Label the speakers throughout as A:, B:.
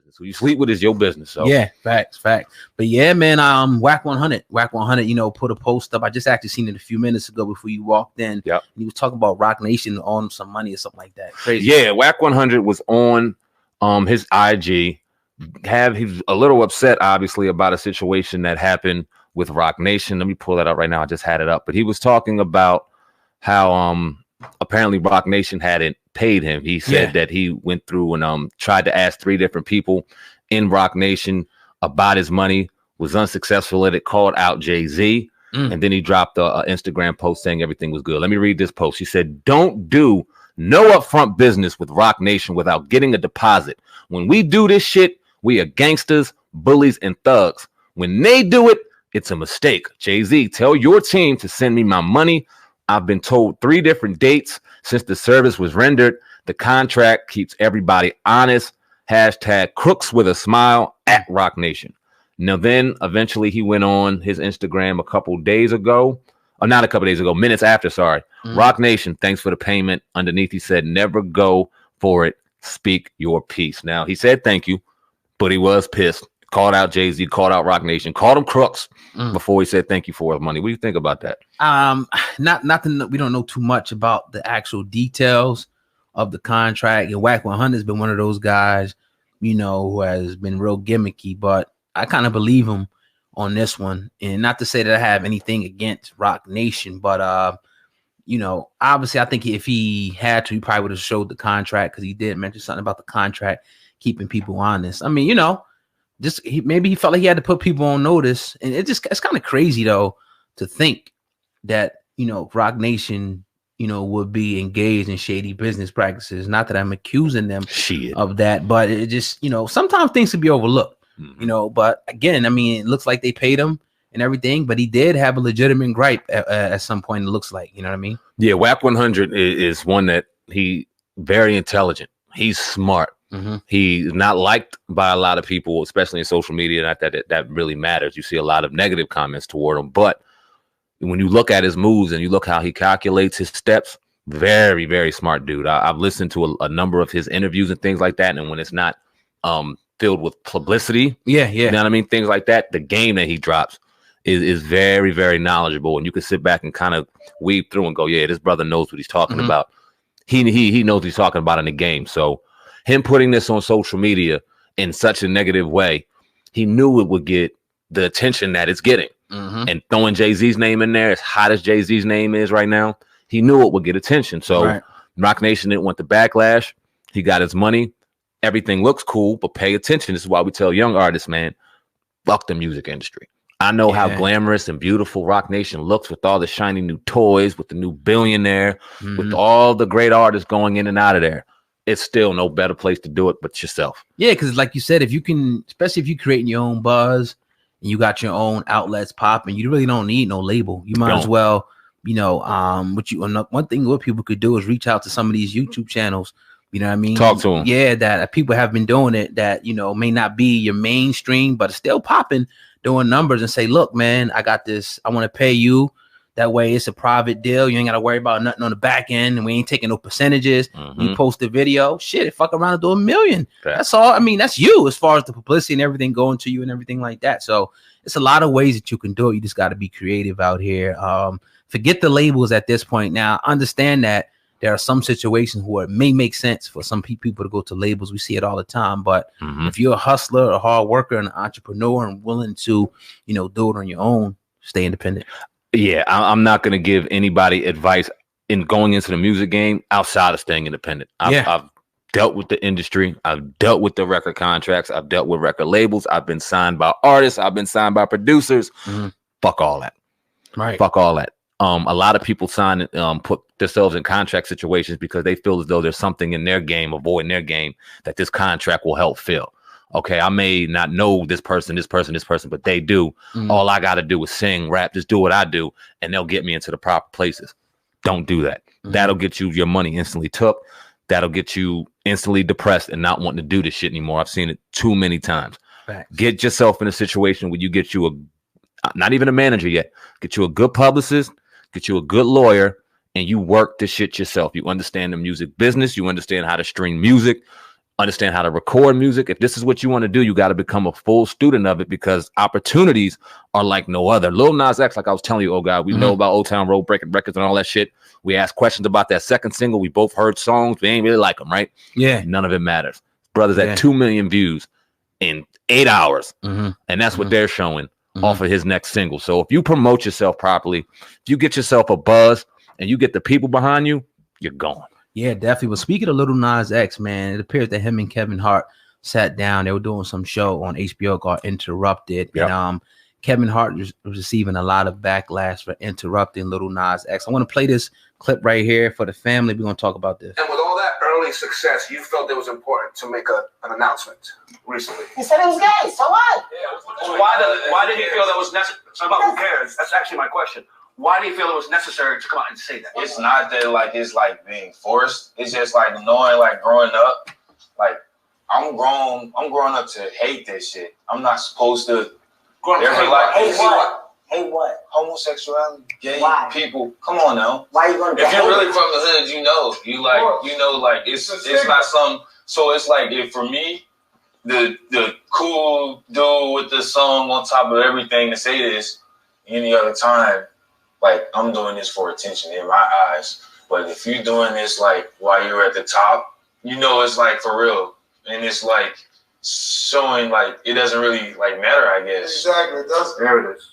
A: business. Who you sleep with is your business. So
B: yeah, facts. But yeah, man, Wack 100, you know, put a post up. I just actually seen it a few minutes ago before you walked in.
A: Yep.
B: And he was talking about Rocnation on some money or something like that. Crazy.
A: Yeah, Wack 100 was on his IG. He's a little upset, obviously, about a situation that happened with Rocnation. Let me pull that up right now. I just had it up. But he was talking about how apparently Rocnation hadn't paid him. He said that he went through and tried to ask 3 different people in Rocnation about his money, was unsuccessful at it, called out JayZ, and then he dropped a Instagram post saying everything was good. Let me read this post. He said, "Don't do no upfront business with Rocnation without getting a deposit. When we do this shit, we are gangsters, bullies, and thugs. When they do it, it's a mistake. JayZ, tell your team to send me my money. I've been told 3 different dates since the service was rendered. The contract keeps everybody honest. Hashtag crooks with a smile at Rocnation." Now, then eventually he went on his Instagram a couple days ago, or not a couple days ago, minutes after, sorry. Rocnation, thanks for the payment. Underneath, he said, "Never go for it. Speak your piece." Now, he said thank you, but he was pissed. Called out JayZ, called out Rocnation, called him crooks before he said thank you for his money. What do you think about that?
B: Nothing. We don't know too much about the actual details of the contract. And Wack 100 has been one of those guys, you know, who has been real gimmicky, but I kind of believe him on this one. And not to say that I have anything against Rocnation, but you know, obviously I think if he had to, he probably would have showed the contract, because he did mention something about the contract keeping people honest. I mean, you know, maybe he felt like he had to put people on notice. And it's kind of crazy though to think that, you know, Rocnation, you know, would be engaged in shady business practices. Not that I'm accusing them of that, but it just, you know, sometimes things can be overlooked, you know. But again, I mean, it looks like they paid him and everything, but he did have a legitimate gripe at some point, it looks like, you know what I mean? Yeah,
A: Wack 100 is one that he very intelligent. He's smart. He's not liked by a lot of people, especially in social media. Not that really matters. You see a lot of negative comments toward him, but when you look at his moves and you look how he calculates his steps, very, very smart dude. I've listened to a number of his interviews and things like that. And when it's not filled with publicity, you know what I mean? Things like that, the game that he drops is very, very knowledgeable. And you can sit back and kind of weave through and go, yeah, this brother knows what he's talking about. He knows what he's talking about in the game. So him putting this on social media in such a negative way, he knew it would get the attention that it's getting. And throwing JayZ's name in there, as hot as JayZ's name is right now, he knew it would get attention. So Rocnation didn't want the backlash. He got his money. Everything looks cool, but pay attention. This is why we tell young artists, man, fuck the music industry. I know how glamorous and beautiful Rocnation looks with all the shiny new toys, with the new billionaire, with all the great artists going in and out of there. It's still no better place to do it but yourself. Yeah,
B: because like you said, if you can, especially if you're creating your own buzz, you got your own outlets popping, you really don't need no label. You might as well, you know, one thing what people could do is reach out to some of these YouTube channels, you know what I mean?
A: Talk to them.
B: Yeah, that people have been doing it that, you know, may not be your mainstream, but it's still popping, doing numbers, and say, look, man, I got this. I want to pay you. That way it's a private deal. You ain't got to worry about nothing on the back end, and we ain't taking no percentages. You post a video, shit, fuck around and do $1 million. That's all. I mean, that's you as far as the publicity and everything going to you and everything like that. So it's a lot of ways that you can do it. You just got to be creative out here. Forget the labels at this point. Now, understand that there are some situations where it may make sense for some people to go to labels. We see it all the time. But if you're a hustler, a hard worker, an entrepreneur, and willing to, you know, do it on your own, stay independent.
A: Yeah, I'm not going to give anybody advice in going into the music game outside of staying independent. I've dealt with the industry. I've dealt with the record contracts. I've dealt with record labels. I've been signed by artists. I've been signed by producers. Fuck all that. Fuck all that. A lot of people put themselves in contract situations because they feel as though there's something in their game, avoiding their game, that this contract will help fill. Okay, I may not know this person, but they do. All I got to do is sing, rap, just do what I do, and they'll get me into the proper places. Don't do that. That'll get you your money instantly took. That'll get you instantly depressed and not wanting to do this shit anymore. I've seen it too many times. Get yourself in a situation where you get you not even a manager yet, get you a good publicist, get you a good lawyer, and you work this shit yourself. You understand the music business. You understand how to stream music. understand how to record music. If this is what you want to do, you got to become a full student of it, because opportunities are like no other. Lil Nas X, like I was telling you, oh God, we know about Old Town Road, Breaking Records and all that shit. We asked questions about that second single. We both heard songs. We ain't really like them, right?
B: Yeah.
A: None of it matters. Brothers at 2 million views in 8 hours. And that's what they're showing off of his next single. So if you promote yourself properly, if you get yourself a buzz and you get the people behind you, you're gone. Yeah,
B: definitely. But speaking of Lil Nas X, man, it appears that him and Kevin Hart sat down. They were doing some show on HBO called Interrupted. Yep. And Kevin Hart was receiving a lot of backlash for interrupting Lil Nas X. I want to play this clip right here for the family. We're going to talk about this.
C: And with all that early success, you felt it was important to make an announcement recently.
D: He said it was gay, so what?
C: Yeah, why did he feel that was necessary? Who cares? That's actually my question. Why do you feel it was necessary to come out and say that?
E: It's not that like it's like being forced. It's just like knowing, like growing up, like I'm growing up to hate this shit. I'm not supposed to.
D: Hate what? Hate what?
E: Homosexuality, gay people. Come on now.
D: Why are you gonna?
E: If you're really from the hood, you know, it's not some. So it's like, if for me, the cool dude with the song on top of everything to say this, any other time, like I'm doing this for attention in my eyes. But if you're doing this like while you're at the top, you know it's like for real, and it's like showing like it doesn't really like matter, I guess.
C: Exactly. There it is.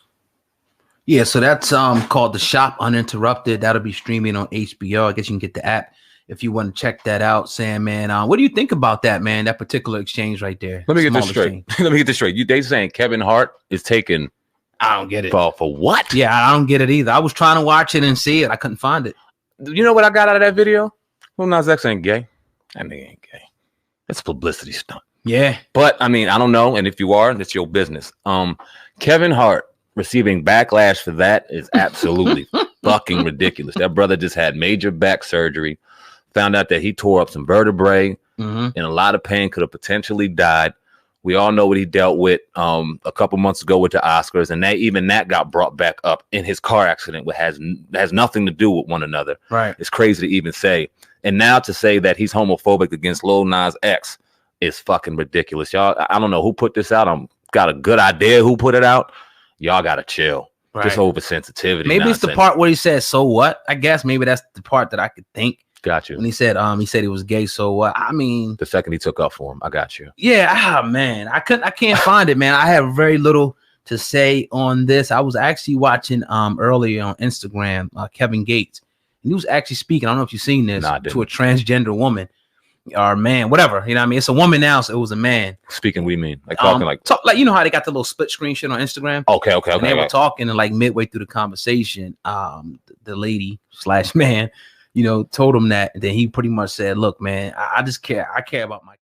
B: Yeah, so that's called The Shop Uninterrupted. That'll be streaming on HBO. I guess you can get the app if you want to check that out. Sam, man, what do you think about that, man? That particular exchange right there.
A: Let me get this straight. Let me get this straight. They saying Kevin Hart is taking.
B: I don't get it.
A: For what?
B: Yeah, I don't get it either. I was trying to watch it and see it. I couldn't find it.
A: You know what I got out of that video? Lil Nas X ain't gay. That nigga ain't gay. It's a publicity stunt.
B: Yeah.
A: But I mean, I don't know. And if you are, it's your business. Kevin Hart receiving backlash for that is absolutely fucking ridiculous. That brother just had major back surgery, found out that he tore up some vertebrae, in a lot of pain, could have potentially died. We all know what he dealt with a couple months ago with the Oscars, and that got brought back up in his car accident, which has nothing to do with one another.
B: Right.
A: It's crazy to even say. And now to say that he's homophobic against Lil Nas X is fucking ridiculous. Y'all, I don't know who put this out. I'm got a good idea who put it out. Y'all gotta chill. Right. Just oversensitivity.
B: Maybe nonsense. It's the part where he said, so what? I guess maybe that's the part that I could think.
A: Got you.
B: When he said he was gay, so what? I mean,
A: the second he took up for him, I got you.
B: Yeah, man. I can't find it, man. I have very little to say on this. I was actually watching earlier on Instagram, Kevin Gates, and he was actually speaking. I don't know if you've seen this, to a transgender woman or man, whatever. You know what I mean? It's a woman now, so it was a man.
A: Speaking, we mean like talking like
B: you know how they got the little split screen shit on Instagram?
A: Okay.
B: And they were talking, and like midway through the conversation, the lady / man, you know, told him that, and then he pretty much said, look, man, I just care. I care about my